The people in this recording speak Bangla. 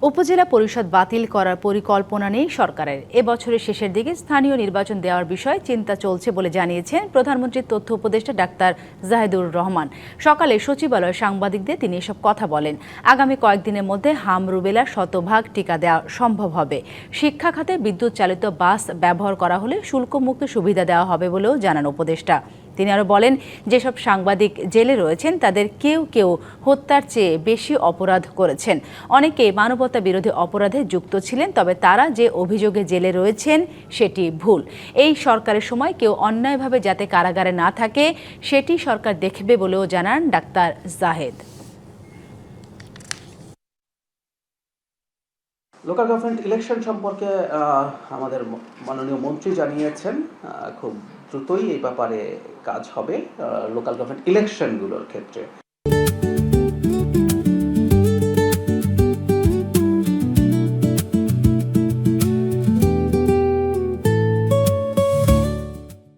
উপজেলা পরিষদ বাতিল করার পরিকল্পনা নেই সরকারের। এবছরের শেষের দিকে স্থানীয় নির্বাচন দেওয়ার বিষয়ে চিন্তা চলছে বলে জানিয়েছেন প্রধানমন্ত্রীর তথ্য উপদেষ্টা ডাক্তার জাহিদুর রহমান। সকালে সচিবালয়ে সাংবাদিকদের তিনি এসব কথা বলেন। আগামী কয়েকদিনের মধ্যে হাম রুবেলার শতভাগ টিকা দেওয়া সম্ভব হবে। শিক্ষা খাতে বিদ্যুৎ চালিত বাস ব্যবহার করা হলে শুল্কমুক্ত সুবিধা দেওয়া হবে বলেও জানান উপদেষ্টা। তিনি আরও বলেন, যেসব সাংবাদিক জেলে রয়েছেন তাদের কেউ কেউ হত্যার চেয়ে বেশি অপরাধ করেছেন। অনেকে মানবতা বিরোধী অপরাধে যুক্ত ছিলেন, তবে তারা যে অভিযোগে জেলে রয়েছেন সেটি ভুল। এই সরকারের সময় কেউ অন্যায়ভাবে যাতে কারাগারে না থাকে সেটি সরকার দেখবে বলেও জানান doctor Zahed. Local government election সম্পর্কে আমাদের মাননীয় মন্ত্রী জানিয়েছেন খুব দ্রুতই এই ব্যাপারে কাজ হবে লোকাল গভর্নমেন্ট ইলেকশনগুলোর ক্ষেত্রে।